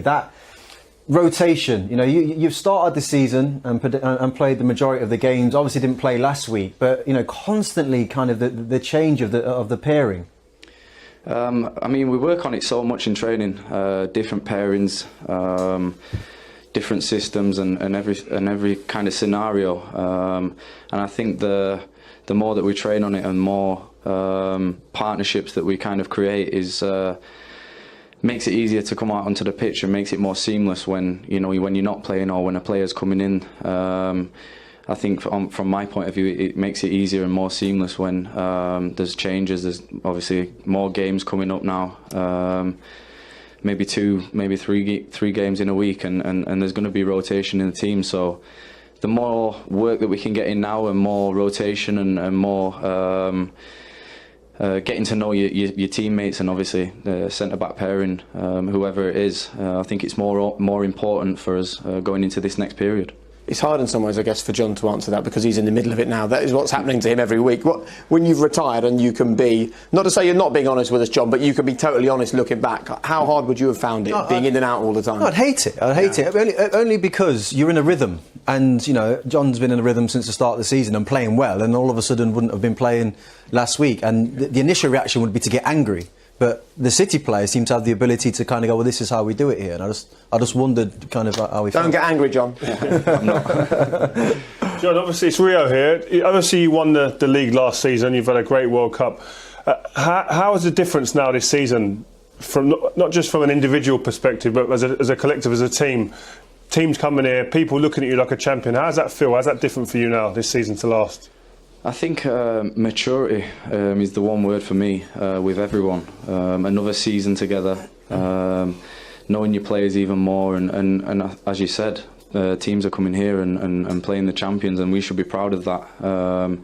that rotation, you've started the season and played the majority of the games. Obviously, didn't play last week, but constantly kind of the change of the pairing. I mean, we work on it so much in training, different pairings, different systems, and every kind of scenario. And I think the more that we train on it, and more partnerships that we kind of create, makes it easier to come out onto the pitch, and makes it more seamless when when you're not playing or when a player's coming in. I think from my point of view, it makes it easier and more seamless when there's changes. There's obviously more games coming up now, maybe 2, maybe 3 games in a week, and there's going to be rotation in the team. So the more work that we can get in now, and more rotation, and more getting to know your teammates, and obviously the centre-back pairing, whoever it is, I think it's more important for us going into this next period. It's hard in some ways, I guess, for John to answer that, because he's in the middle of it now. That is what's happening to him every week. When you've retired and you can be, not to say you're not being honest with us, John, but you can be totally honest looking back, how hard would you have found it, being in and out all the time? I'd hate it. Only because you're in a rhythm. And, John's been in a rhythm since the start of the season and playing well, and all of a sudden wouldn't have been playing last week. And the initial reaction would be to get angry. But the City players seem to have the ability to kind of go, well, this is how we do it here. And I just wondered kind of how we felt. Don't get angry, John. I'm not. John, obviously it's Rio here. Obviously you won the league last season. You've had a great World Cup. How is the difference now this season, from not just from an individual perspective, but as a collective, as a team? Teams coming here, people looking at you like a champion. How does that feel? How's that different for you now, this season to last? I think maturity is the one word for me with everyone. Another season together, knowing your players even more, and as you said, teams are coming here and playing the champions, and we should be proud of that.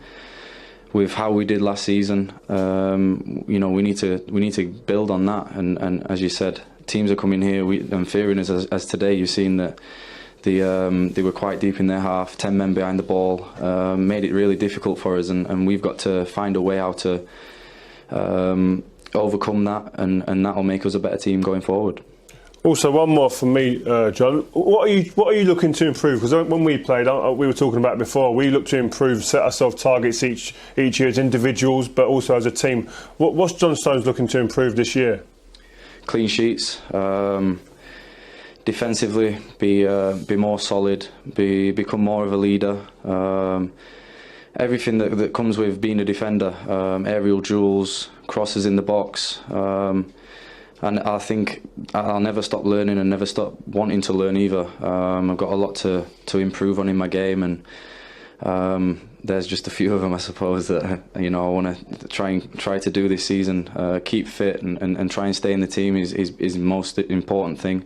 With how we did last season, we need to build on that, and as you said, teams are coming here and fearing us as today. You've seen that. They were quite deep in their half, 10 men behind the ball, made it really difficult for us, and we've got to find a way how to overcome that, and that'll make us a better team going forward. Also, one more from me, John. What are you looking to improve? Because when we played, we were talking about it before, we look to improve, set ourselves targets each year as individuals, but also as a team. What's John Stones looking to improve this year? Clean sheets. Defensively, be more solid, become more of a leader. Everything that comes with being a defender, aerial duels, crosses in the box, and I think I'll never stop learning and never stop wanting to learn either. I've got a lot to improve on in my game, and there's just a few of them, I suppose, that I want to try to do this season. Keep fit and try and stay in the team is the most important thing.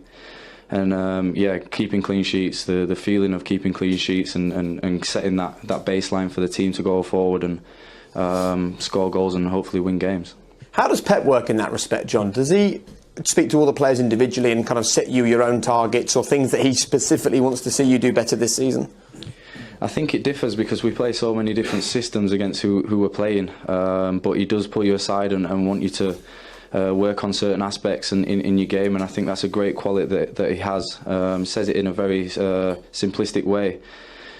And keeping clean sheets, the feeling of keeping clean sheets and setting that baseline for the team to go forward and score goals and hopefully win games. How does Pep work in that respect, John? Does he speak to all the players individually and kind of set you your own targets or things that he specifically wants to see you do better this season? I think it differs because we play so many different systems against who we're playing, but he does pull you aside and want you to work on certain aspects in your game, and I think that's a great quality that he has. Says it in a very simplistic way,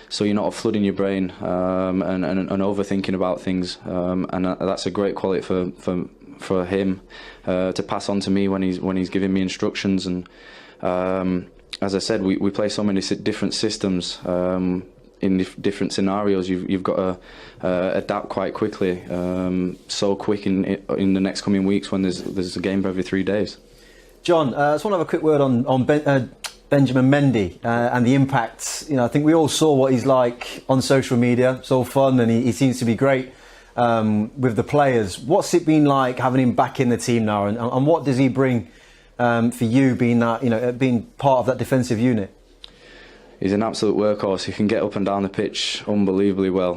so you're not flooding your brain and overthinking about things, and that's a great quality for him to pass on to me when he's giving me instructions. And as I said, we play so many different systems. In different scenarios, you've got to adapt quite quickly, so quick in the next coming weeks when there's a game every 3 days. John, I just want to have a quick word on Benjamin Mendy and the impact. I think we all saw what he's like on social media. It's all fun, and he seems to be great with the players. What's it been like having him back in the team now, and what does he bring for you, being that being part of that defensive unit? He's an absolute workhorse. He can get up and down the pitch unbelievably well.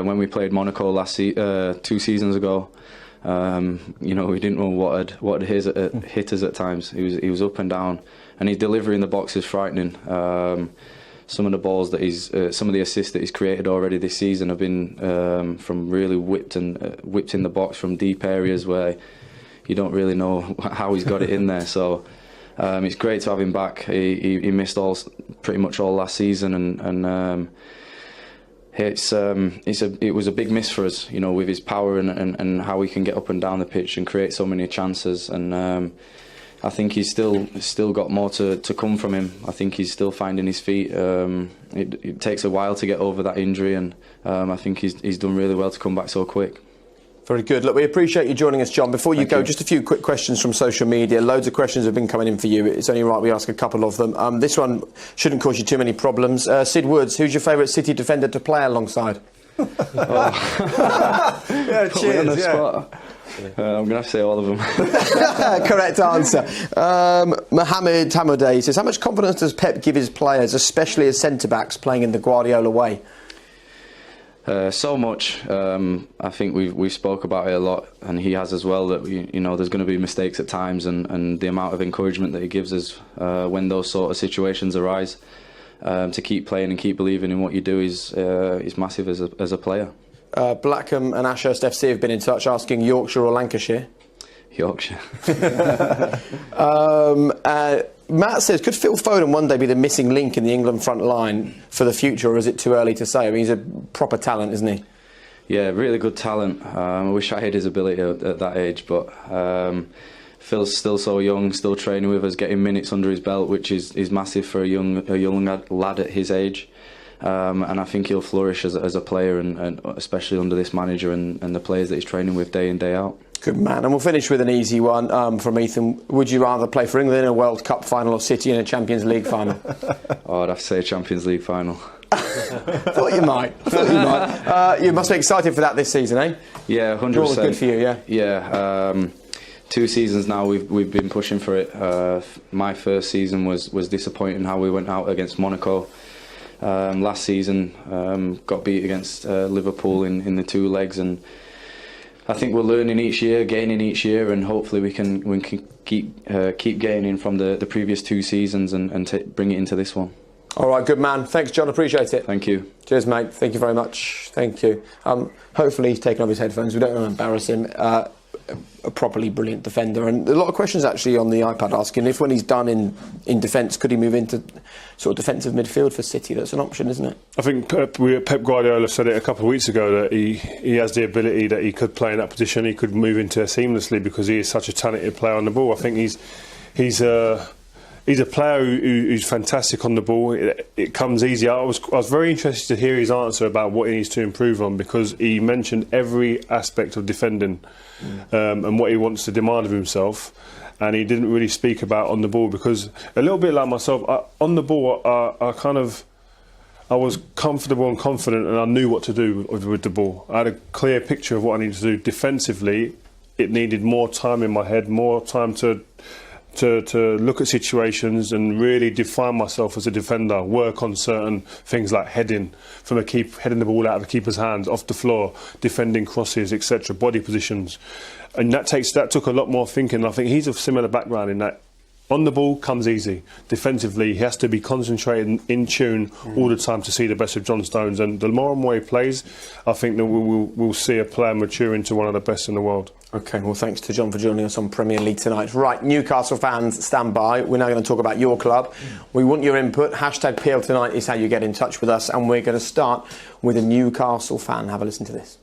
When we played Monaco 2 seasons ago, we didn't know what hit us at times. He was up and down, and his delivery in the box is frightening. Some of the balls that some of the assists that he's created already this season have been from really whipped in the box from deep areas where you don't really know how he's got it in there. So. it's great to have him back. He missed pretty much all last season, and it was a big miss for us, with his power and how he can get up and down the pitch and create so many chances. And I think he's still got more to come from him. I think he's still finding his feet. It takes a while to get over that injury, and I think he's done really well to come back so quick. Very good. Look, we appreciate you joining us, John. Before you Thank go, you. just a few quick questions from social media. Loads of questions have been coming in for you. It's only right we ask a couple of them. This one shouldn't cause you too many problems. Sid Woods, who's your favourite City defender to play alongside? Yeah, Put me on the spot. I'm going to have to say all of them. Correct answer. Mohammed Hamoudeh says, how much confidence does Pep give his players, especially as centre-backs playing in the Guardiola way? So much. I think we've spoke about it a lot, and he has as well. That there's going to be mistakes at times, and the amount of encouragement that he gives us when those sort of situations arise, to keep playing and keep believing in what you do is massive as a player. Blackham and Ashurst FC have been in touch asking Yorkshire or Lancashire. Yorkshire. Matt says, could Phil Foden one day be the missing link in the England front line for the future, or is it too early to say? I mean, he's a proper talent, isn't he? Yeah, really good talent. I wish I had his ability at that age, but Phil's still so young, still training with us, getting minutes under his belt, which is massive for a young lad at his age. And I think he'll flourish as a player, and especially under this manager and the players that he's training with day in, day out. Good man. And we'll finish with an easy one from Ethan. Would you rather play for England in a World Cup final or City in a Champions League final? I'd have to say Champions League final. Thought you might. You must be excited for that this season, eh? Yeah, 100%. Draw's good for you, yeah? Yeah. 2 seasons now we've been pushing for it. My first season was disappointing how we went out against Monaco. Last season got beat against Liverpool in the 2 legs, and I think we're learning each year, gaining each year, and hopefully we can keep gaining from the previous 2 seasons and bring it into this one. All right, good man. Thanks, John. Appreciate it. Thank you. Cheers, mate. Thank you very much. Thank you. Hopefully he's taken off his headphones. We don't want to embarrass him. A properly brilliant defender, and a lot of questions actually on the iPad asking if when he's done in defence, could he move into sort of defensive midfield for City? That's an option, isn't it? I think Pep Guardiola said it a couple of weeks ago that he has the ability that he could play in that position. He could move into it seamlessly because he is such a talented player on the ball. I think he's a player who's fantastic on the ball. It comes easy. I was very interested to hear his answer about what he needs to improve on, because he mentioned every aspect of defending and what he wants to demand of himself, and he didn't really speak about on the ball, because a little bit like myself, on the ball I was comfortable and confident, and I knew what to do with the ball. I had a clear picture of what I needed to do. Defensively, it needed more time in my head, more time to look at situations and really define myself as a defender, work on certain things like heading the ball out of the keeper's hands, off the floor, defending crosses, etc., body positions. And that took a lot more thinking. I think he's of similar background in that on the ball comes easy. Defensively, he has to be concentrated, in tune all the time to see the best of John Stones. And the more and more he plays, I think that we'll see a player mature into one of the best in the world. OK, well, thanks to John for joining us on Premier League tonight. Right, Newcastle fans, stand by. We're now going to talk about your club. We want your input. #PL Tonight is how you get in touch with us. And we're going to start with a Newcastle fan. Have a listen to this.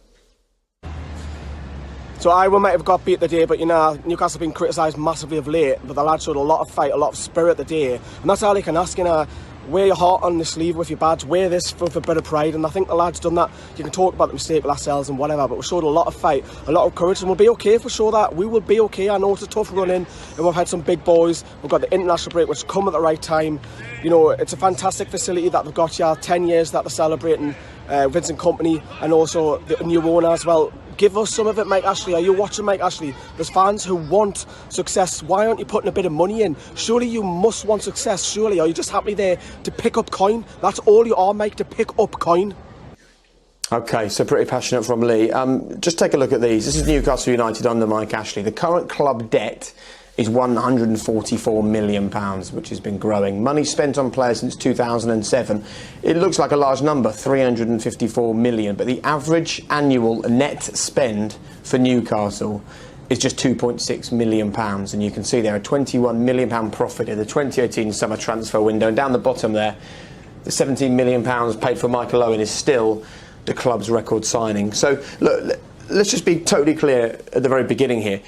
So we might have got beat the day, but Newcastle have been criticised massively of late, but the lads showed a lot of fight, a lot of spirit the day, and that's all you can ask. Wear your heart on the sleeve with your badge, wear this for a bit of pride, and I think the lads done that. You can talk about the mistake with ourselves and whatever, but we showed a lot of fight, a lot of courage, and we'll be okay if we show that. We will be okay. I know it's a tough run in, and we've had some big boys. We've got the international break, which come at the right time. It's a fantastic facility that they've got here, 10 years that they're celebrating, Vincent Kompany, and also the new owner as well. Give us some of it, Mike Ashley. Are you watching, Mike Ashley? There's fans who want success. Why aren't you putting a bit of money in? Surely you must want success. Surely, are you just happy there to pick up coin? That's all you are, Mike, to pick up coin. OK, so pretty passionate from Lee. Just take a look at these. This is Newcastle United under Mike Ashley. The current club debt is £144 million, which has been growing. Money spent on players since 2007. It looks like a large number, 354 million, but the average annual net spend for Newcastle is just £2.6 million, and you can see there a £21 million profit in the 2018 summer transfer window, and down the bottom there, the £17 million paid for Michael Owen is still the club's record signing. So look, let's just be totally clear at the very beginning here.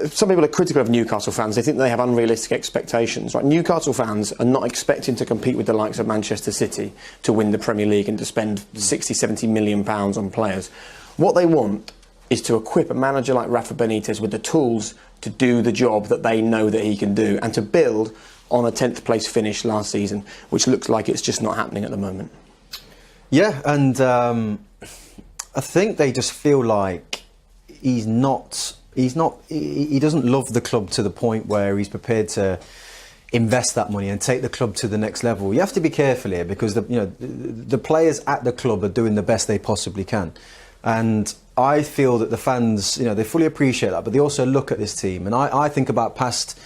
Some people are critical of Newcastle fans. They think they have unrealistic expectations. Right? Newcastle fans are not expecting to compete with the likes of Manchester City to win the Premier League and to spend 60, 70 million pounds on players. What they want is to equip a manager like Rafa Benitez with the tools to do the job that they know that he can do, and to build on a 10th place finish last season, which looks like it's just not happening at the moment. Yeah, and I think they just feel like he doesn't love the club to the point where he's prepared to invest that money and take the club to the next level. You have to be careful here, because the players at the club are doing the best they possibly can, and I feel that the fans, they fully appreciate that, but they also look at this team, and I think about past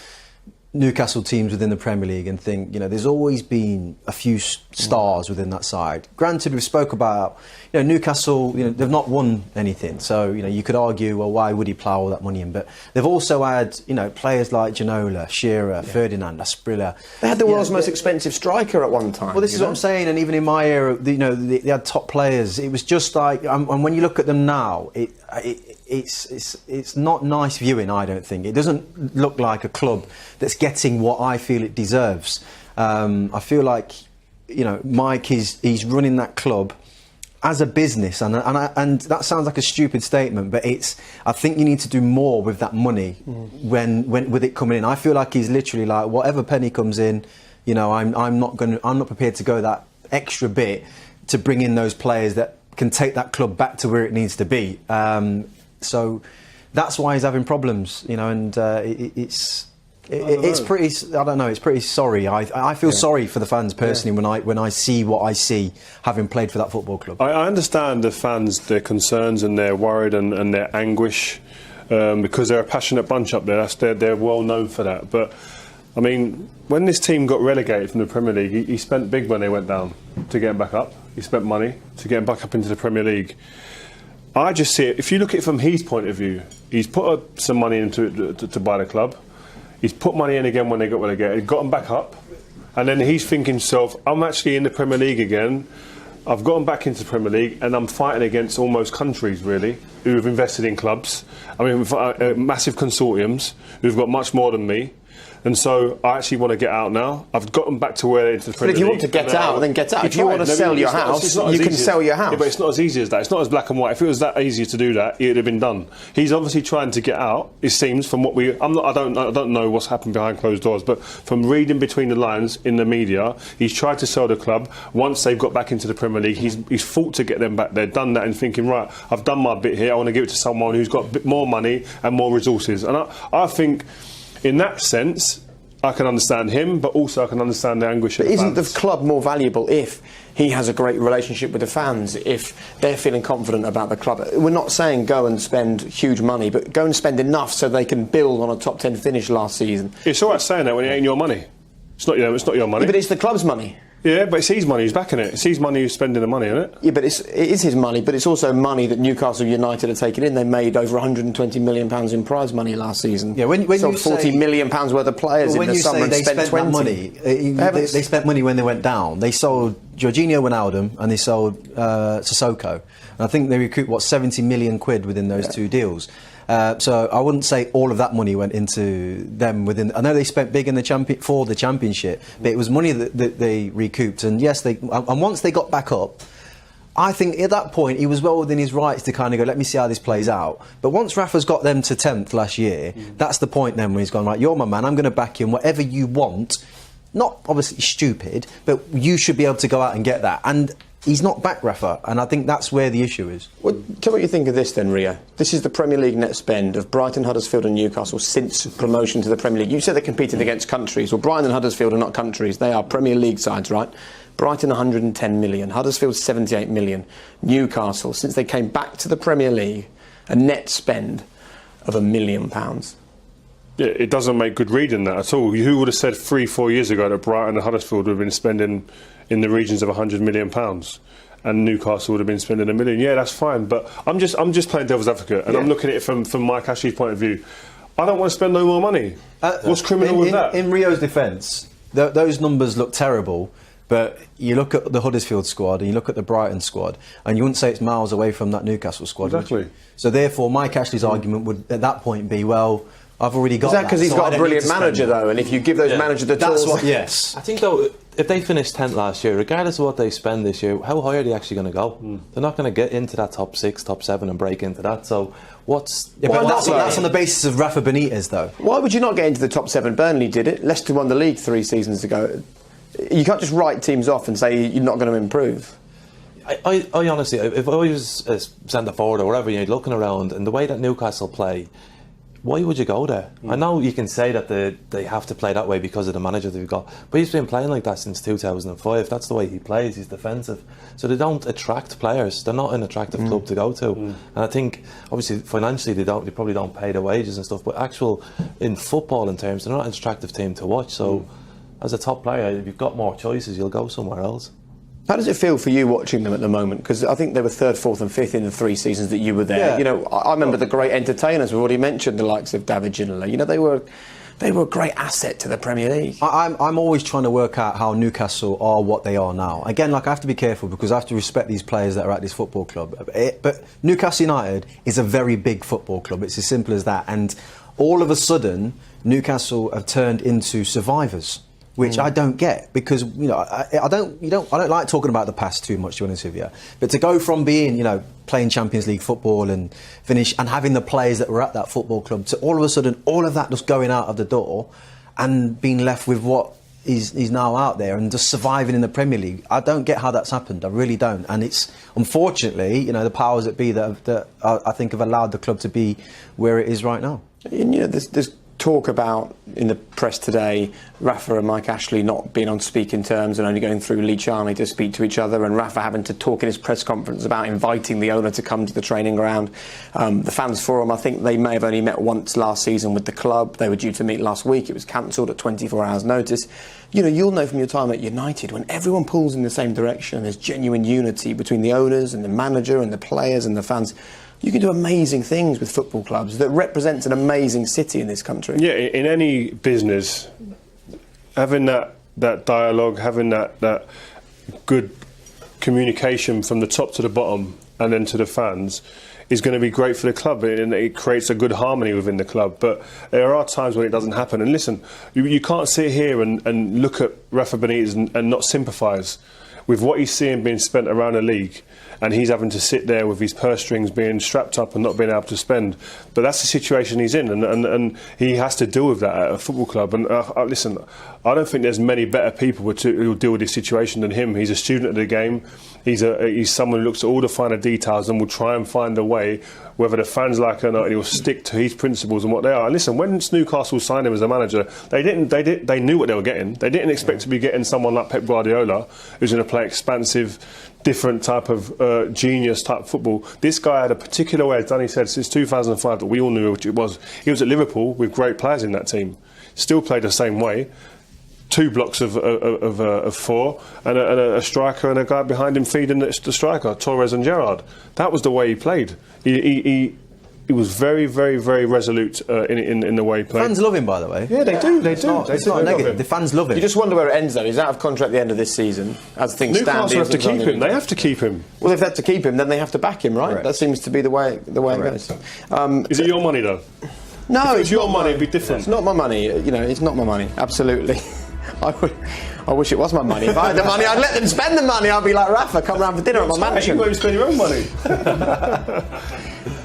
Newcastle teams within the Premier League and think, there's always been a few stars within that side. Granted, we spoke about, Newcastle, they've not won anything. So, you could argue, well, why would he plough all that money in? But they've also had, players like Ginola, Shearer, Ferdinand, Asprilla. They had the world's most expensive striker at one time. Well, this is what I'm saying. And even in my era, they had top players. It was just like, and when you look at them now, it's not nice viewing, I don't think. It doesn't look like a club that's getting what I feel it deserves. I feel like, Mike, he's running that club as a business, and that sounds like a stupid statement, but I think you need to do more with that money when with it coming in. I feel like he's literally like, whatever penny comes in, I'm not prepared to go that extra bit to bring in those players that can take that club back to where it needs to be. So that's why he's having problems, and it's pretty. I don't know. It's pretty sorry. I feel sorry for the fans personally when I see what I see, having played for that football club. I understand the fans, their concerns and their worried and their anguish, because they're a passionate bunch up there. They're well known for that. But I mean, when this team got relegated from the Premier League, he spent big when they went down to get them back up. He spent money to get them back up into the Premier League. I just see it. If you look at it from his point of view, he's put some money into it to buy the club. He's put money in again when they got relegated, got them back up, and then he's thinking to himself, I'm actually in the Premier League again, I've gotten back into the Premier League, and I'm fighting against almost countries, really, who have invested in clubs. I mean, massive consortiums who've got much more than me. And so I actually want to get out now. I've gotten back to where they're into the Premier League. But if you want to get out, then get out. If you want to sell your house, you can sell your house. Yeah, but it's not as easy as that. It's not as black and white. If it was that easy to do that, it would have been done. He's obviously trying to get out. It seems from what I don't know what's happened behind closed doors, but from reading between the lines in the media, he's tried to sell the club. Once they've got back into the Premier League, he's fought to get them back there. Done that and thinking, right, I've done my bit here. I want to give it to someone who's got a bit more money and more resources. And I think, in that sense, I can understand him, but also I can understand the anguish of the fans. Isn't the club more valuable if he has a great relationship with the fans, if they're feeling confident about the club? We're not saying go and spend huge money, but go and spend enough so they can build on a top 10 finish last season. It's all right saying that when it ain't your money. It's not your money. Yeah, but it's the club's money. Yeah, but it's his money who's backing it. It's his money who's spending the money, isn't it? Yeah, but it is his money, but it's also money that Newcastle United are taking in. They made over £120 million in prize money last season. Yeah, when sold you £40 million worth of players in the summer and spent 20. Money, they spent money when they went down. They sold Jorginho Wijnaldum and they sold Sissoko. And I think they recouped, £70 million within those two deals. So I wouldn't say all of that money went into them within. I know they spent big in the championship, but it was money that they recouped. And yes, and once they got back up, I think at that point he was well within his rights to kind of go, let me see how this plays out. But once Rafa's got them to 10th last year, that's the point then when he's gone, right, you're my man, I'm going to back you in whatever you want. Not obviously stupid, but you should be able to go out and get that. And he's not back Rafa, and I think that's where the issue is. Well, tell me what you think of this then, Rio. This is the Premier League net spend of Brighton, Huddersfield and Newcastle since promotion to the Premier League. You said they're competing against countries. Well, Brighton and Huddersfield are not countries. They are Premier League sides, right? Brighton 110 million, Huddersfield 78 million. Newcastle, since they came back to the Premier League, a net spend of £1 million. Yeah, it doesn't make good reading that at all. Who would have said 3-4 years ago that Brighton and Huddersfield would have been spending in the regions of £100 million? and Newcastle would have been spending $1 million. Yeah, that's fine. But I'm just playing devil's advocate, and I'm looking at it from Mike Ashley's point of view. I don't want to spend no more money. What's criminal with that? In Rio's defence, those numbers look terrible. But you look at the Huddersfield squad and you look at the Brighton squad, and you wouldn't say it's miles away from that Newcastle squad. Exactly. So therefore, Mike Ashley's argument would at that point be, well, I've already got that. Is that because he's got a brilliant manager, though? And if you give those managers the tools... Yes. I think, though, if they finished 10th last year, regardless of what they spend this year, how high are they actually going to go? They're not going to get into that top 6, top 7 and break into that. So what's... Yeah, but that's on the basis of Rafa Benitez, though. Why would you not get into the top 7? Burnley did it. Leicester won the league 3 seasons ago. You can't just write teams off and say you're not going to improve. I honestly, if I was a centre forward or whatever, you're looking around and the way that Newcastle play, why would you go there? I know you can say that they have to play that way because of the manager they've got, but he's been playing like that since 2005. That's the way he plays. He's defensive, so they don't attract players. They're not an attractive club to go to, and I think obviously financially they probably don't pay the wages and stuff, but in football in terms, they're not an attractive team to watch. So as a top player, if you've got more choices, you'll go somewhere else. How does it feel for you watching them at the moment? Because I think they were 3rd, 4th and 5th in the 3 seasons that you were there. Yeah. You know, I remember the great entertainers. We've already mentioned the likes of David Ginola. You know, they were a great asset to the Premier League. I'm always trying to work out how Newcastle are what they are now. Again, I have to be careful because I have to respect these players that are at this football club. But Newcastle United is a very big football club. It's as simple as that. And all of a sudden, Newcastle have turned into survivors, which I don't get, because I don't like talking about the past too much, to be honest with you. But to go from being playing Champions League football and finish and having the players that were at that football club to all of a sudden all of that just going out of the door and being left with what is now out there and just surviving in the Premier League, I don't get how that's happened. I really don't. And it's unfortunately the powers that be that I think have allowed the club to be where it is right now. And, there's talk about in the press today Rafa and Mike Ashley not being on speaking terms and only going through Lee Charnley to speak to each other, and Rafa having to talk in his press conference about inviting the owner to come to the training ground. The fans forum, I think they may have only met once last season with the club. They were due to meet last week. It was cancelled at 24 hours notice. You'll know from your time at United, when everyone pulls in the same direction, there's genuine unity between the owners and the manager and the players and the fans. You can do amazing things with football clubs that represents an amazing city in this country. Yeah, in any business, having that dialogue, having that good communication from the top to the bottom and then to the fans is going to be great for the club, and it creates a good harmony within the club. But there are times when it doesn't happen. And listen, you can't sit here and look at Rafa Benitez and not sympathise with what he's seeing being spent around the league, and he's having to sit there with his purse strings being strapped up and not being able to spend. But that's the situation he's in, and he has to deal with that at a football club. And listen, I don't think there's many better people who will deal with this situation than him. He's a student of the game. He's someone who looks at all the finer details and will try and find a way, whether the fans like it or not, and he'll stick to his principles and what they are. And listen, when Newcastle signed him as a manager, they knew what they were getting. They didn't expect to be getting someone like Pep Guardiola, who's going to play expansive, different type of genius type football. This guy had a particular way, as Danny said, since 2005 that we all knew what it was. He was at Liverpool with great players in that team. Still played the same way. 2 blocks of 4 and a striker and a guy behind him feeding the striker, Torres and Gerrard. That was the way he played. He was very, very, very resolute in the way he played. Fans love him, by the way. Yeah, they do. It's not negative. The fans love him. You just wonder where it ends, though. He's out of contract at the end of this season. As things stand, Newcastle have to keep him. They have to keep him. Well, if they have to keep him, then they have to back him, right? Correct. That seems to be the way it goes. Is it your money, though? No, it's your money. It'd be different. It's not my money. It's not my money. Absolutely. I wish it was my money. If I had the money, I'd let them spend the money. I'd be like, Rafa, come round for dinner at my mansion. You won't spend your own money.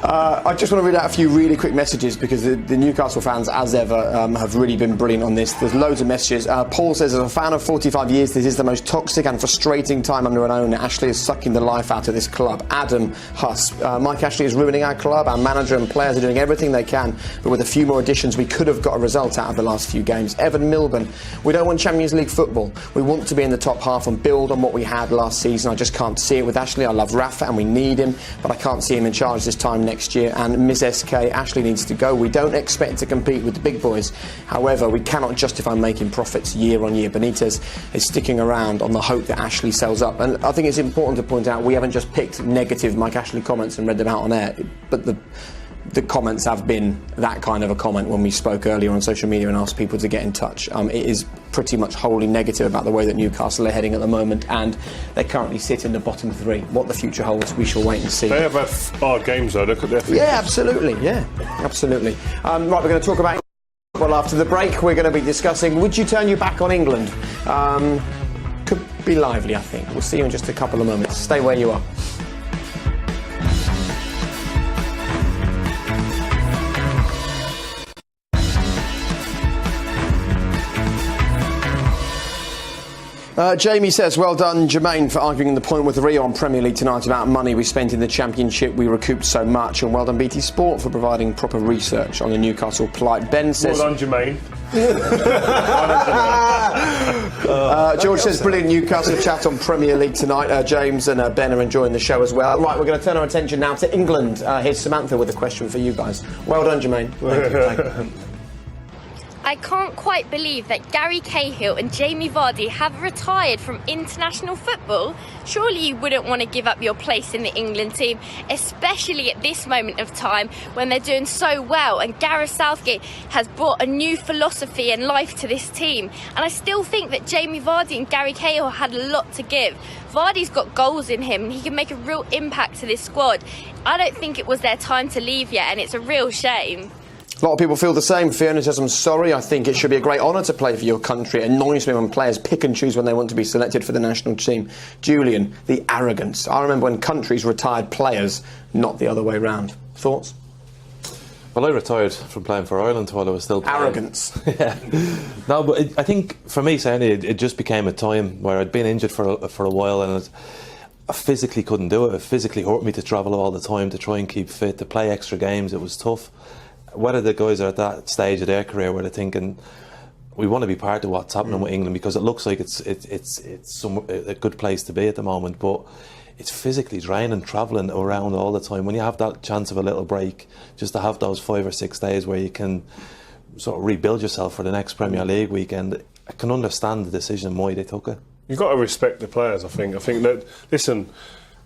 I just want to read out a few really quick messages because the Newcastle fans, as ever, have really been brilliant on this. There's loads of messages. Paul says, as a fan of 45 years, this is the most toxic and frustrating time under an owner. Ashley is sucking the life out of this club. Adam Huss. Mike Ashley is ruining our club. Our manager and players are doing everything they can, but with a few more additions, we could have got a result out of the last few games. Evan Milburn. We don't want Champions League football. We want to be in the top half and build on what we had last season. I just can't see it with Ashley. I love Rafa and we need him, but I can't see him in charge this time next next year, and Miss SK, Ashley, needs to go. We don't expect to compete with the big boys. However, we cannot justify making profits year on year. Benitez is sticking around on the hope that Ashley sells up. And I think it's important to point out we haven't just picked negative Mike Ashley comments and read them out on air, but the comments have been that kind of a comment when we spoke earlier on social media and asked people to get in touch. It is pretty much wholly negative about the way that Newcastle are heading at the moment, and they currently sit in the bottom three. What the future holds, we shall wait and see. They have had hard games though, look at their fixtures. Yeah, absolutely. Right, we're going to talk about football after the break. We're going to be discussing, would you turn your back on England? Could be lively, I think. We'll see you in just a couple of moments. Stay where you are. Jamie says, well done, Jermaine, for arguing the point with Rio on Premier League tonight about money we spent in the Championship. We recouped so much. And well done, BT Sport, for providing proper research on the Newcastle plight. Ben says... Well done, Jermaine. George says, brilliant Newcastle chat on Premier League tonight. James and Ben are enjoying the show as well. Right, we're going to turn our attention now to England. Here's Samantha with a question for you guys. Well done, Jermaine. Thank you. I can't quite believe that Gary Cahill and Jamie Vardy have retired from international football. Surely you wouldn't want to give up your place in the England team, especially at this moment of time when they're doing so well and Gareth Southgate has brought a new philosophy and life to this team. And I still think that Jamie Vardy and Gary Cahill had a lot to give. Vardy's got goals in him and he can make a real impact to this squad. I don't think it was their time to leave yet, and it's a real shame. A lot of people feel the same. Fiona says, I'm sorry, I think it should be a great honour to play for your country. It annoys me when players pick and choose when they want to be selected for the national team. Julian, the arrogance. I remember when countries retired players, not the other way round. Thoughts? Well, I retired from playing for Ireland while I was still playing. Arrogance. Yeah. No, but I think for me, certainly, it just became a time where I'd been injured for a while, and I physically couldn't do it. It physically hurt me to travel all the time, to try and keep fit, to play extra games. It was tough. Whether the guys are at that stage of their career where they're thinking we want to be part of what's happening with England, because it looks like it's a good place to be at the moment, but it's physically draining, travelling around all the time. When you have that chance of a little break, just to have those 5 or 6 days where you can sort of rebuild yourself for the next Premier League weekend, I can understand the decision why they took it. You've got to respect the players, I think. I think that, listen,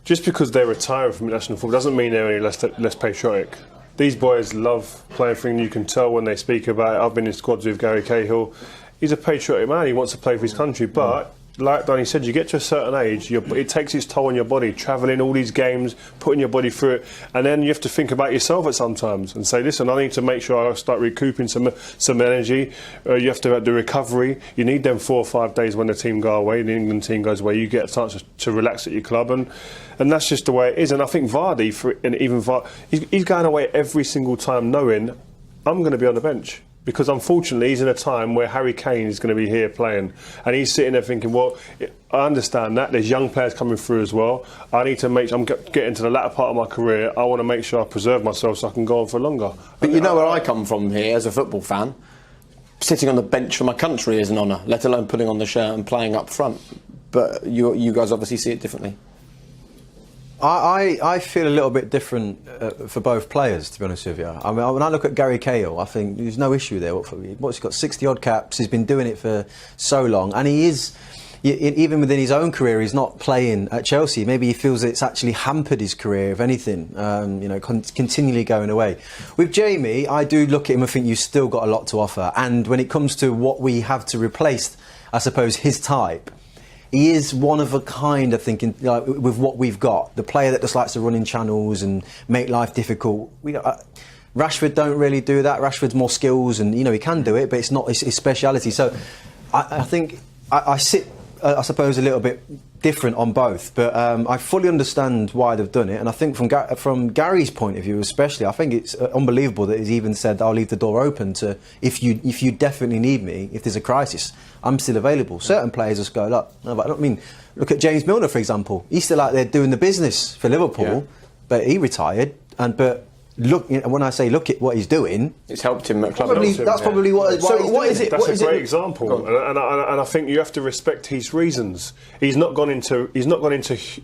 just because they're retiring from national football doesn't mean they're any less patriotic. These boys love playing for England. You can tell when they speak about it. I've been in squads with Gary Cahill. He's a patriotic man. He wants to play for his country. But, like Danny said, you get to a certain age, it takes its toll on your body, travelling all these games, putting your body through it. And then you have to think about yourself at sometimes and say, listen, I need to make sure I start recouping some energy. You have to have the recovery. You need them 4 or 5 days when the team go away, the England team goes away. You get a chance to relax at your club. And that's just the way it is. And I think Vardy, he's going away every single time knowing I'm going to be on the bench. Because unfortunately he's in a time where Harry Kane is going to be here playing. And he's sitting there thinking, well, I understand that. There's young players coming through as well. I need to I'm getting to the latter part of my career. I want to make sure I preserve myself so I can go on for longer. But you know where I come from here as a football fan? Sitting on the bench for my country is an honour, let alone putting on the shirt and playing up front. But you guys obviously see it differently. I feel a little bit different for both players, to be honest with you. I mean, when I look at Gary Cahill, I think there's no issue there. He's got 60 odd caps. He's been doing it for so long, and he is. Even within his own career, he's not playing at Chelsea. Maybe he feels it's actually hampered his career, if anything. Continually going away. With Jamie, I do look at him and think you've still got a lot to offer. And when it comes to what we have to replace, I suppose his type. He is one of a kind, I think, with what we've got. The player that just likes to run in channels and make life difficult. Rashford don't really do that. Rashford's more skills, and he can do it, but it's not his speciality. So I think I sit, I suppose, a little bit different on both. But I fully understand why they've done it, and I think from Gary's point of view, especially, I think it's unbelievable that he's even said, "I'll leave the door open to if you definitely need me, if there's a crisis, I'm still available." Certain players just go, look, no, but I don't mean, look at James Milner, for example. He's still out there doing the business for Liverpool, but he retired, but look. When I say look at what he's doing, It's helped him at club. probably, that's probably what. So he's what doing is it? That's What a is great it? example, Go on. and I think you have to respect his reasons. He's not gone into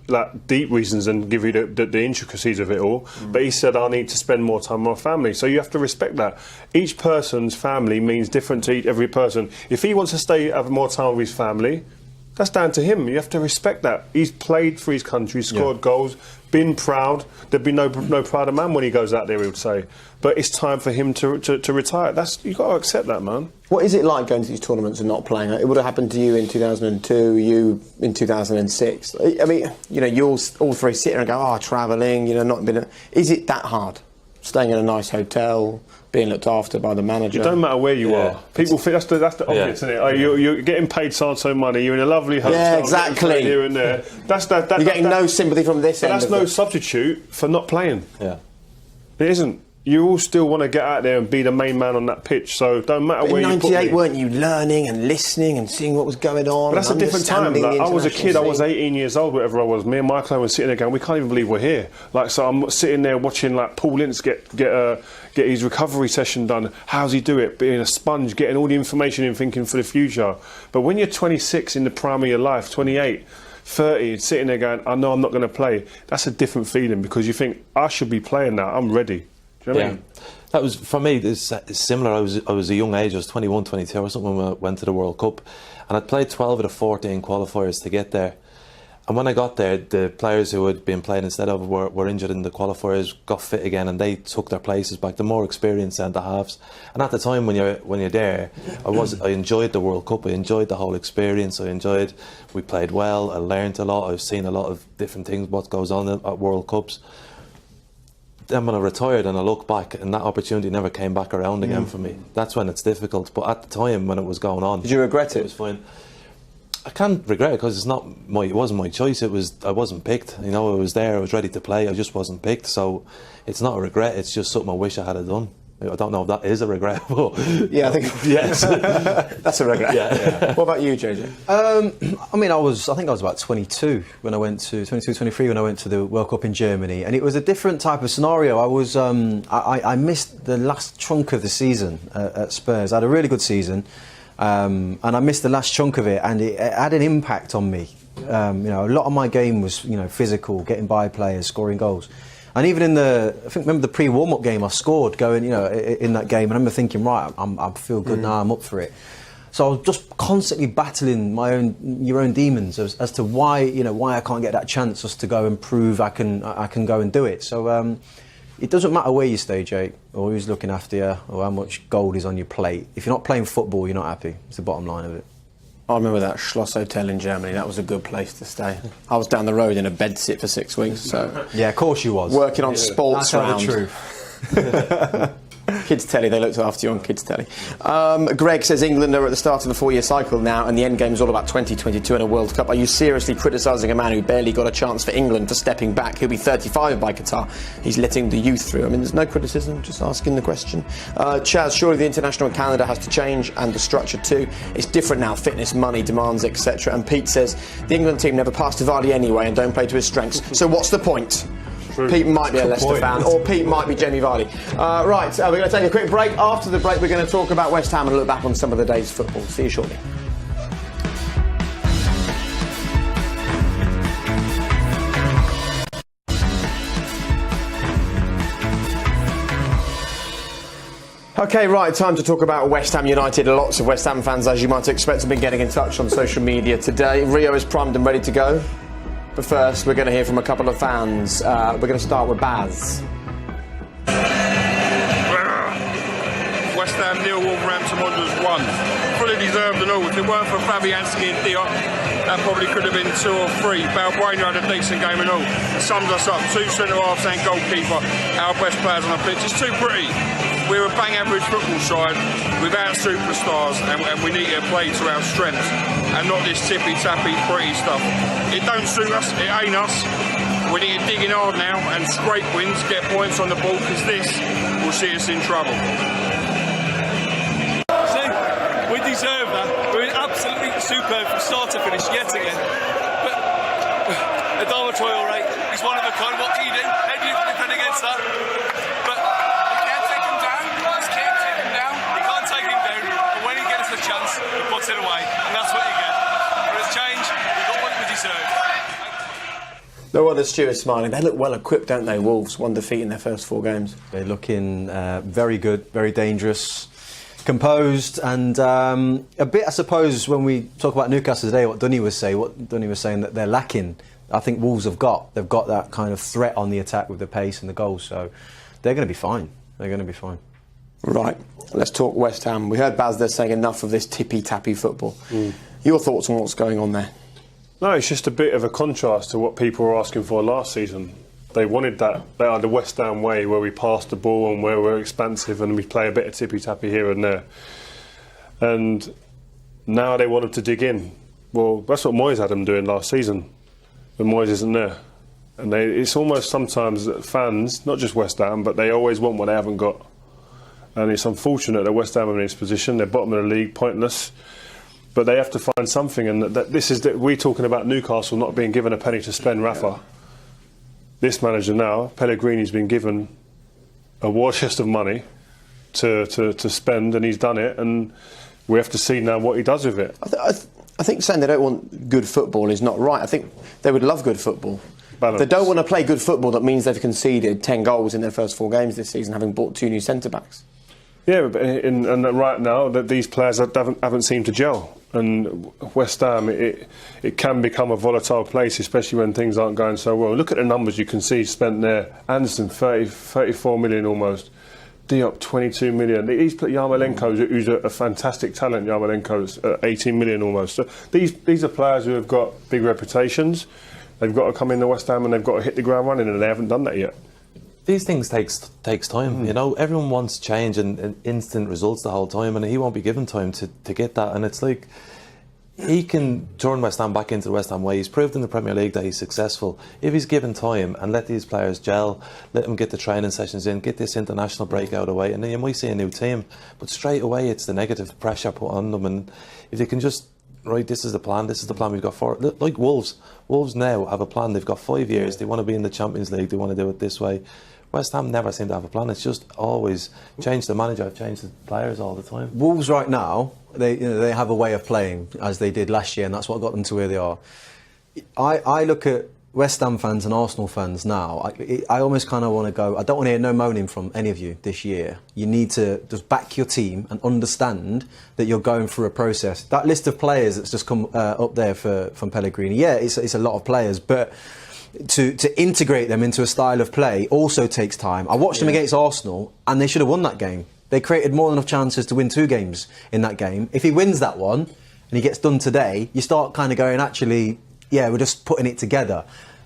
like deep reasons and give you the intricacies of it all. But he said, "I need to spend more time with my family." So you have to respect that. Each person's family means different to every person. If he wants to have more time with his family, that's down to him. You have to respect that. He's played for his country, scored goals, been proud. There'd be no prouder man when he goes out there, he would say. But it's time for him to retire. You've got to accept that, man. What is it like going to these tournaments and not playing? It would have happened to you in 2002, you in 2006. I mean, you all three sit there and go, travelling, not been... Is it that hard? Staying in a nice hotel, being looked after by the manager? It don't matter where you are. People think that's the obvious, isn't it? Oh, you're getting paid so money, you're in a lovely hotel, Yeah, exactly. getting paid here and there. You're getting no sympathy from this But end. that's no substitute for not playing. Yeah. It isn't. You all still want to get out there and be the main man on that pitch, so don't matter where in you put '98, me. weren't you learning and listening and seeing what was going on? But that's a and different time. understanding Like, the I was a international kid, I was scene? 18 years old, whatever I was. Me and Michael were sitting there going, we can't even believe we're here. Like, so I'm sitting there watching like Paul Ince get his recovery session done. How's he do it? Being a sponge, getting all the information and thinking for the future. But when you're 26 in the prime of your life, 28, 30, sitting there going, I know I'm not going to play, that's a different feeling because you think, I should be playing now, I'm ready. Do you know what I mean? That was, for me, it's similar. I was a young age, I was 21, 22 or something when I went to the World Cup. And I'd played 12 of the 14 qualifiers to get there. And when I got there, the players who had been playing instead of were injured in the qualifiers, got fit again, and they took their places back, the more experienced centre-halves. And at the time when you're there, I enjoyed the World Cup, I enjoyed the whole experience, we played well, I learned a lot, I've seen a lot of different things, what goes on at World Cups. Then when I retired and I look back, and that opportunity never came back around again for me. That's when it's difficult. But at the time when it was going on, Did you regret it? It was fine. I can't regret it because it wasn't my choice. I wasn't picked. I was there. I was ready to play. I just wasn't picked. So it's not a regret. It's just something I wish I had done. I don't know if that is a regret. But Yeah, I think yes, that's a regret. Yeah. What about you, JJ? I mean, I think I was about 22 when I went to 23 when I went to the World Cup in Germany, and it was a different type of scenario. I missed the last chunk of the season at Spurs. I had a really good season, and I missed the last chunk of it, and it had an impact on me. A lot of my game was physical, getting by players, scoring goals. And even in remember the pre-warm-up game I scored going, in that game, and I remember thinking, right, I feel good now, I'm up for it. So I was just constantly battling your own demons as to why I can't get that chance just to go and prove I can go and do it. So it doesn't matter where you stay, Jake, or who's looking after you, or how much gold is on your plate. If you're not playing football, you're not happy. It's the bottom line of it. I remember that Schloss Hotel in Germany. That was a good place to stay. I was down the road in a bedsit for 6 weeks, so Yeah, of course you was. working on sports That's round. the truth. Kids Telly, they looked after you on Kids Telly. Greg says England are at the start of the 4-year cycle now, and the end game is all about 2022 and a World Cup. Are you seriously criticising a man who barely got a chance for England for stepping back? He'll be 35 by Qatar. He's letting the youth through. I mean, there's no criticism, just asking the question. Chaz, surely the international calendar has to change, and the structure too. It's different now, fitness, money, demands, etc. And Pete says the England team never passed to Vardy anyway and don't play to his strengths. So what's the point? True. Pete might be a Leicester point. fan, or Pete might be Jamie Vardy. Right, we're going to take a quick break. After the break, we're going to talk about West Ham and look back on some of the day's football. See you shortly. Okay, right, time to talk about West Ham United. Lots of West Ham fans, as you might expect, have been getting in touch on social media today. Rio is primed and ready to go. But first, we're going to hear from a couple of fans. We're going to start with Baz. West Ham 0, Wolverhampton Wanderers 1. Fully deserved and all. If it weren't for Fabianski and Diop, that probably could have been 2 or 3. Balbuena had a decent game and all. It sums us up. 2 centre-halves and goalkeeper. Our best players on the pitch. It's too pretty. We're a bang average football side without superstars, and we need to play to our strengths and not this tippy-tappy pretty stuff. It don't suit us, it ain't us. We need to dig in hard now and scrape wins, get points on the ball, because this will see us in trouble. See, we deserve that. We're absolutely superb from start to finish yet again. But Adama Traore, he's one of a kind. What can you do? How do you defend against that? But he puts it away, and that's what you get. But it's change, we got what we deserve. No wonder Stuart's smiling. They look well equipped, don't they, Wolves? 1 defeat in their first 4 games. They're looking very good, very dangerous, composed, and a bit, I suppose, when we talk about Newcastle today, what Dunny was saying that they're lacking. I think Wolves they've got that kind of threat on the attack with the pace and the goals, so they're going to be fine. They're going to be fine. Right, let's talk West Ham. We heard Baz there saying enough of this tippy-tappy football. Your thoughts on what's going on there? No, it's just a bit of a contrast to what people were asking for last season. They wanted that. They are the West Ham way, where we pass the ball and where we're expansive and we play a bit of tippy-tappy here and there. And now they want them to dig in. Well, that's what Moyes had them doing last season, when Moyes isn't there. And it's almost sometimes that fans, not just West Ham, but they always want what they haven't got. And it's unfortunate that West Ham are in this position. They're bottom of the league, pointless. But they have to find something, and we're talking about Newcastle not being given a penny to spend, Rafa. This manager now, Pellegrini's been given a war chest of money to spend, and he's done it, and we have to see now what he does with it. I think saying they don't want good football is not right. I think they would love good football. Balance. They don't want to play good football that means they've conceded 10 goals in their first 4 games this season, having bought 2 new centre-backs. Yeah, and right now that these players haven't seemed to gel. And West Ham, it can become a volatile place, especially when things aren't going so well. Look at the numbers you can see spent there. Anderson, 34 million almost. Diop, 22 million. He's put Yarmolenko, who's a fantastic talent. Yarmolenko's 18 million almost. So these are players who have got big reputations. They've got to come into West Ham and they've got to hit the ground running, and they haven't done that yet. These things takes time. You know, everyone wants change and instant results the whole time, and he won't be given time to get that. And it's like, he can turn West Ham back into the West Ham way. He's proved in the Premier League that he's successful. If he's given time and let these players gel, let them get the training sessions in, get this international break out of the way, and then you might see a new team. But straight away it's the negative pressure put on them, and if they can just, right, this is the plan we've got for it. Like Wolves now have a plan. They've got 5 years. They want to be in the Champions League. They want to do it this way. West Ham never seem to have a plan. It's just always change the manager, change the players all the time. Wolves right now, they have a way of playing as they did last year, and that's what got them to where they are. I look at West Ham fans and Arsenal fans now. I almost kind of want to go, I don't want to hear no moaning from any of you this year. You need to just back your team and understand that you're going through a process. That list of players that's just come up there from Pellegrini, yeah, it's a lot of players, but to integrate them into a style of play also takes time. I watched them against Arsenal, and they should have won that game. They created more than enough chances to win 2 games in that game. If he wins that one and he gets done today, you start kind of going, actually, yeah, we're just putting it together.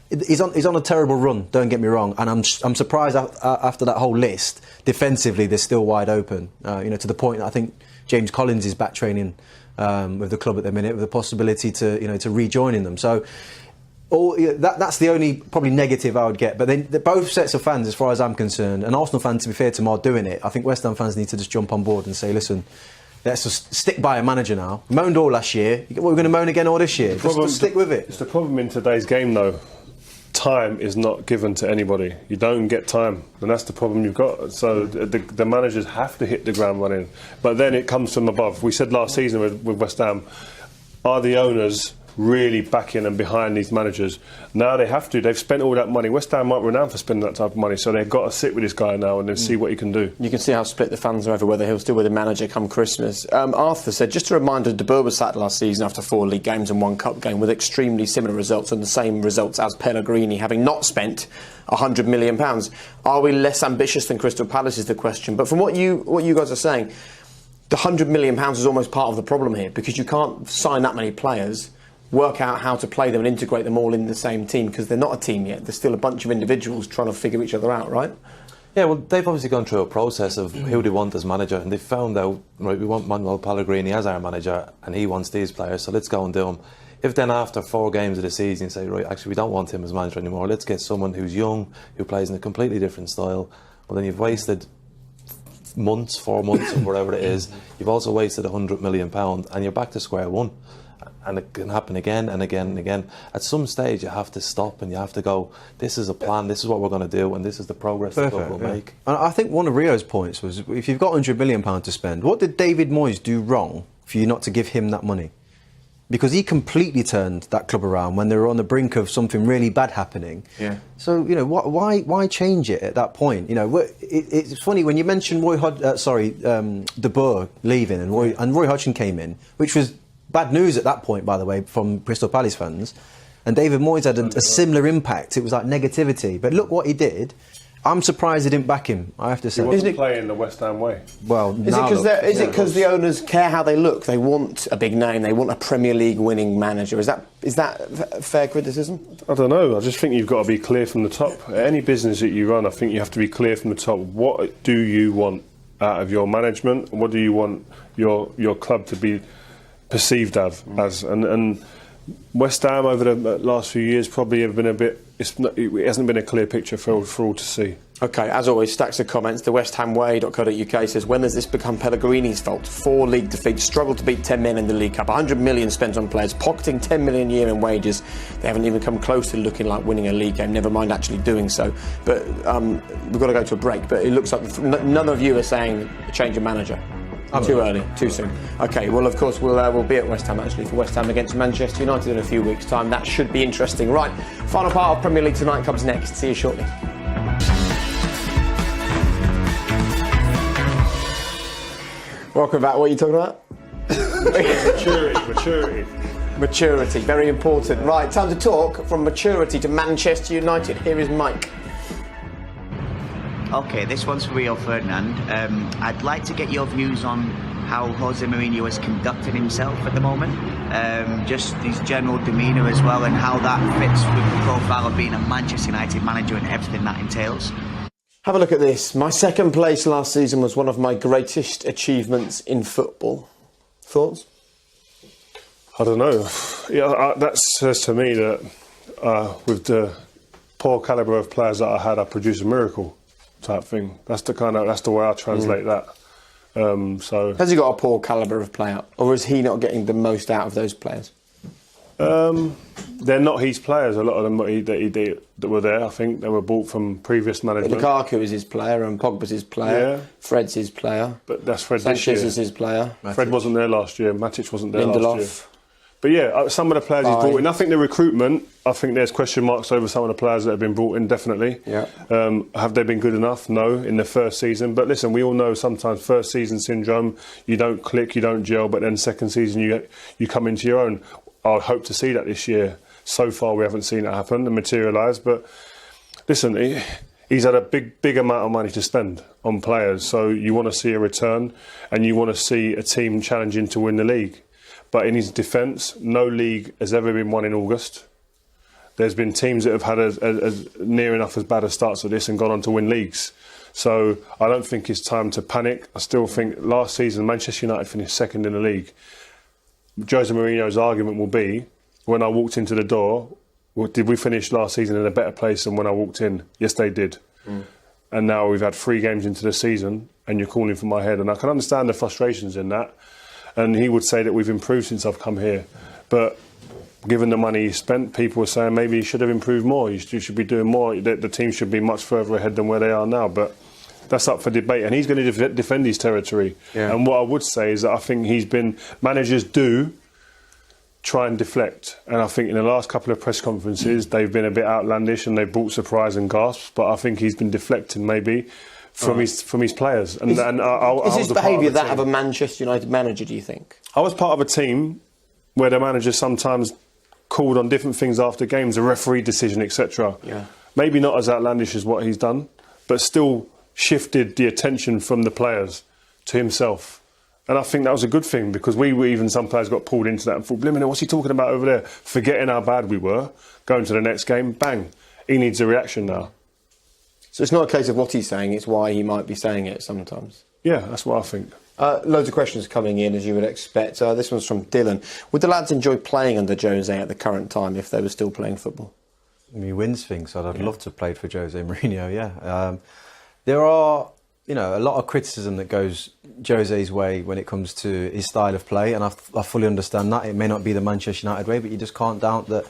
He's on a terrible run, don't get me wrong, and I'm surprised after that whole list, defensively they're still wide open. To the point that I think James Collins is back training with the club at the minute, with the possibility to rejoining them. So that's the only probably negative I would get. But then both sets of fans, as far as I'm concerned, and Arsenal fans, to be fair to them, are doing it. I think West Ham fans need to just jump on board and say, listen, let's just stick by a manager now. We moaned all last year. We're going to moan again all this year. Just stick with it. It's the problem in today's game, though. Time is not given to anybody. You don't get time, and that's the problem you've got. So the managers have to hit the ground running. But then it comes from above. We said last season with West Ham, are the owners really backing and behind these managers? Now they have to. They've spent all that money. West Ham aren't renowned for spending that type of money, so they've got to sit with this guy now and then see what he can do. You can see how split the fans are over whether he'll still be the manager come Christmas. Arthur said, just a reminder, De Boer was sacked last season after 4 league games and 1 cup game with extremely similar results and the same results as Pellegrini, having not spent £100 million. Are we less ambitious than Crystal Palace is the question. But from what you guys are saying, the £100 million is almost part of the problem here, because you can't sign that many players, work out how to play them and integrate them all in the same team, because they're not a team yet. There's still a bunch of individuals trying to figure each other out, right? Yeah, well, they've obviously gone through a process of who they want as manager, and they've found out, right, we want Manuel Pellegrini as our manager, and he wants these players, so let's go and do them. If then after 4 games of the season you say, right, actually we don't want him as manager anymore, let's get someone who's young, who plays in a completely different style, well then you've wasted months, 4 months or whatever it is. You've also wasted £100 million, and you're back to square one. And it can happen again and again and again. At some stage you have to stop and you have to go, this is a plan, this is what we're going to do, and this is the progress the club will make. And I think one of Rio's points was, if you've got £100 million to spend, what did David Moyes do wrong for you not to give him that money? Because he completely turned that club around when they were on the brink of something really bad happening. Yeah. So, you know, why change it at that point? You know, it's funny when you mentioned De Boer leaving and Roy Hodgson came in, which was bad news at that point, by the way, from Crystal Palace fans. And David Moyes had a similar impact. It was like negativity. But look what he did. I'm surprised they didn't back him, I have to say. He wasn't playing the West Ham way. Well, is it because the owners care how they look? They want a big name. They want a Premier League winning manager. Is that fair criticism? I don't know. I just think you've got to be clear from the top. Any business that you run, I think you have to be clear from the top. What do you want out of your management? What do you want your club to be perceived as? And West Ham over the last few years probably have been it hasn't been a clear picture for all to see. OK, as always, stacks of comments. The WestHamWay.co.uk says, when does this become Pellegrini's fault? 4 league defeats, struggled to beat 10 men in the League Cup, 100 million spent on players, pocketing 10 million a year in wages. They haven't even come close to looking like winning a league game, never mind actually doing so. But we've got to go to a break. But it looks like none of you are saying a change of manager. Too early, too soon. OK, well, of course, we'll be at West Ham, actually, for West Ham against Manchester United in a few weeks' time. That should be interesting. Right, final part of Premier League Tonight comes next. See you shortly. Welcome back. What are you talking about? Maturity, very important. Right, time to talk from maturity to Manchester United. Here is Mike. OK, this one's for Rio Ferdinand. I'd like to get your views on how Jose Mourinho has conducted himself at the moment. Just his general demeanour as well, and how that fits with the profile of being a Manchester United manager and everything that entails. Have a look at this. My second place last season was one of my greatest achievements in football. Thoughts? I don't know. Yeah, that says to me that with the poor calibre of players that I had, I produced a miracle type thing. That's the way I translate that. So has he got a poor calibre of player, or is he not getting the most out of those players? They're not his players. A lot of them that were there, I think they were bought from previous management. But Lukaku is his player, and Pogba's his player. Yeah. Fred's his player. But that's Fred Sanchez this year. Is his player. Fred wasn't there last year. Matic wasn't there Lindelof. last year. But yeah, some of the players he's brought in. I think the recruitment, I think there's question marks over some of the players that have been brought in, definitely. Yeah. Have they been good enough? No, in the first season. But listen, we all know sometimes first season syndrome, you don't click, you don't gel, but then second season you come into your own. I hope to see that this year. So far we haven't seen it happen and materialise. But listen, he's had a big amount of money to spend on players. So you want to see a return and you want to see a team challenging to win the league. But in his defence, no league has ever been won in August. There's been teams that have had as near enough as bad a starts of this and gone on to win leagues. So I don't think it's time to panic. I still think last season Manchester United finished second in the league. Jose Mourinho's argument will be, when I walked into the door, did we finish last season in a better place than when I walked in? Yes, they did. And now we've had 3 games into the season and you're calling for my head. And I can understand the frustrations in that. And he would say that we've improved since I've come here. But given the money he spent, people were saying maybe he should have improved more. You should be doing more. The team should be much further ahead than where they are now. But that's up for debate. And he's going to defend his territory. Yeah. And what I would say is that I think managers do try and deflect. And I think in the last couple of press conferences, they've been a bit outlandish and they've brought surprise and gasps. But I think he's been deflecting maybe from his players. And is his behaviour that of a Manchester United manager, do you think? I was part of a team where the manager sometimes called on different things after games, a referee decision, etc. Yeah. Maybe not as outlandish as what he's done, but still shifted the attention from the players to himself. And I think that was a good thing, because some players got pulled into that and thought, blimey, what's he talking about over there? Forgetting how bad we were, going to the next game, bang, he needs a reaction now. So it's not a case of what he's saying, it's why he might be saying it sometimes. Yeah, that's what I think. Loads of questions coming in, as you would expect. This one's from Dylan. Would the lads enjoy playing under Jose at the current time if they were still playing football? He wins things, so I'd love to have played for Jose Mourinho, yeah. There are, a lot of criticism that goes Jose's way when it comes to his style of play, and I fully understand that. It may not be the Manchester United way, but you just can't doubt that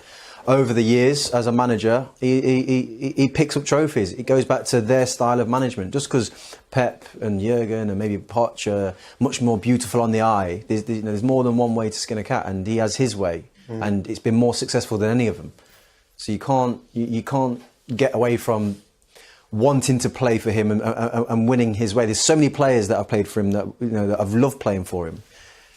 over the years as a manager, he picks up trophies. It goes back to their style of management. Just because Pep and Jurgen and maybe Poch are much more beautiful on the eye, there's more than one way to skin a cat, and he has his way, and it's been more successful than any of them. So you can't get away from wanting to play for him and winning his way. There's so many players that have played for him that that I've loved playing for him.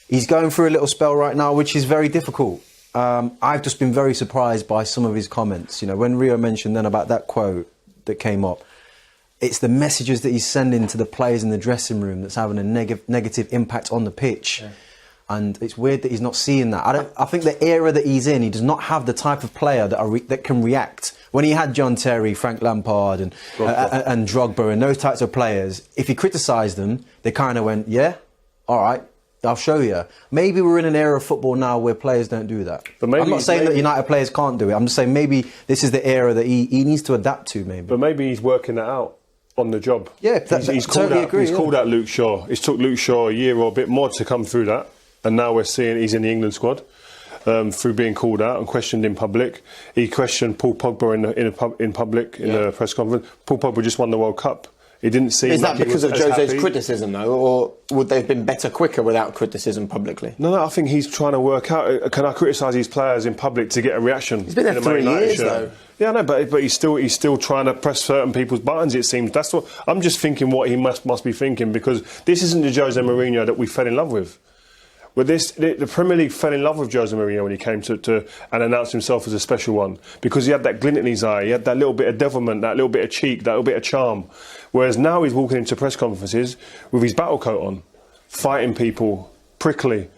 He's going through a little spell right now, which is very difficult. I've just been very surprised by some of his comments. When Rio mentioned then about that quote that came up, it's the messages that he's sending to the players in the dressing room that's having a negative impact on the pitch. Yeah. And it's weird that he's not seeing that. I think the era that he's in, he does not have the type of player that can react. When he had John Terry, Frank Lampard and Drogba and those types of players, if he criticised them, they kind of went, yeah, all right, I'll show you. Maybe we're in an era of football now where players don't do that. I'm not saying that United players can't do it. I'm just saying maybe this is the era that he needs to adapt to, maybe. But maybe he's working that out on the job. Yeah, he's called out Luke Shaw. It's took Luke Shaw a year or a bit more to come through that. And now we're seeing he's in the England squad through being called out and questioned in public. He questioned Paul Pogba in public in a press conference. Paul Pogba just won the World Cup. He didn't seem. Is that like because of Jose's criticism, though, or would they have been better quicker without criticism publicly? No, I think he's trying to work out. Can I criticise these players in public to get a reaction? He's been there 3 years, though. Yeah, I know, but he's still trying to press certain people's buttons. It seems that's what I'm just thinking. What he must be thinking, because this isn't the Jose Mourinho that we fell in love with. With this, the Premier League fell in love with Jose Mourinho when he came to and announced himself as a special one, because he had that glint in his eye, he had that little bit of devilment, that little bit of cheek, that little bit of charm. Whereas now he's walking into press conferences with his battle coat on, fighting people, prickly,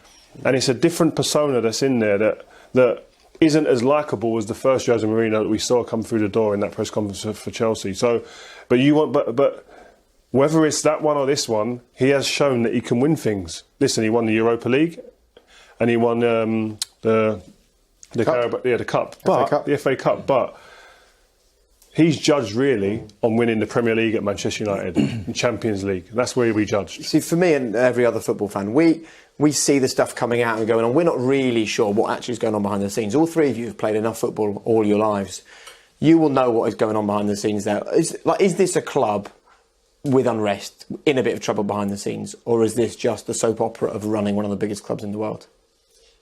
and it's a different persona that's in there that isn't as likeable as the first Jose Mourinho that we saw come through the door in that press conference for Chelsea. So, but whether it's that one or this one, he has shown that he can win things. Listen, he won the Europa League, and he won the Cup, the FA Cup. But he's judged really on winning the Premier League at Manchester United and Champions League. That's where he'll be judged. See, for me and every other football fan, we see the stuff coming out and going on. We're not really sure what actually is going on behind the scenes. All three of you have played enough football all your lives. You will know what is going on behind the scenes there. Is this a club with unrest, in a bit of trouble behind the scenes, or is this just the soap opera of running one of the biggest clubs in the world?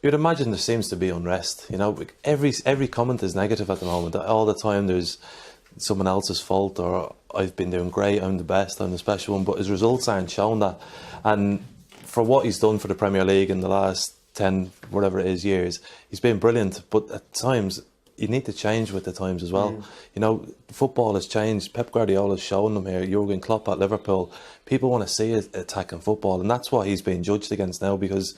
You'd imagine there seems to be unrest. Every comment is negative at the moment. All the time there's someone else's fault, or I've been doing great, I'm the best, I'm the special one, but his results aren't showing that. And for what he's done for the Premier League in the last 10, whatever it is, years, he's been brilliant, but at times you need to change with the times as well. Football has changed. Pep Guardiola has shown them here. Jurgen Klopp at Liverpool. People want to see attacking football, and that's what he's being judged against now. Because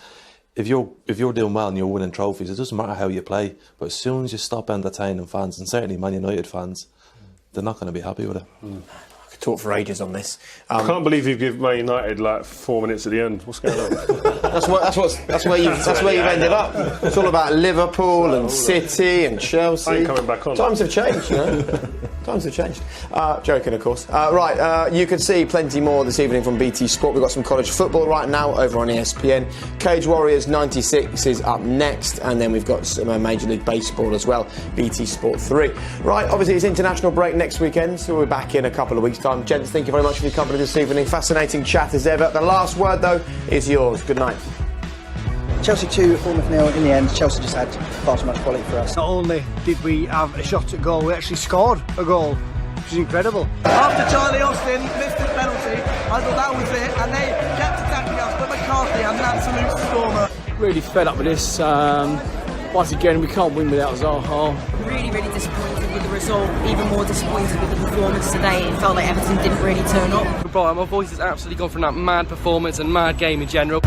if you're doing well and you're winning trophies, it doesn't matter how you play. But as soon as you stop entertaining fans, and certainly Man United fans, they're not going to be happy with it. I could talk for ages on this. I can't believe you give Man United like 4 minutes at the end. What's going on? That's where you've ended up. It's all about Liverpool and City and Chelsea. I ain't coming back on. Times have changed, Times have changed. Joking, of course. You can see plenty more this evening from BT Sport. We've got some college football right now over on ESPN. Cage Warriors 96 is up next, and then we've got some Major League Baseball as well, BT Sport 3. Right, obviously it's international break next weekend, so we're back in a couple of weeks' time. Gents, thank you very much for your company this evening. Fascinating chat as ever. The last word, though, is yours. Good night. Chelsea 2, Bournemouth 0. In the end, Chelsea just had far too much quality for us. Not only did we have a shot at goal, we actually scored a goal, which is incredible. After Charlie Austin missed his penalty, I thought that was it, and they kept attacking us, but McCarthy had an absolute stormer. Really fed up with this. Once again, we can't win without Zaha. Really, really disappointed with the result, even more disappointed with the performance today. It felt like Everton didn't really turn up. Brighton, my voice has absolutely gone from that mad performance and mad game in general.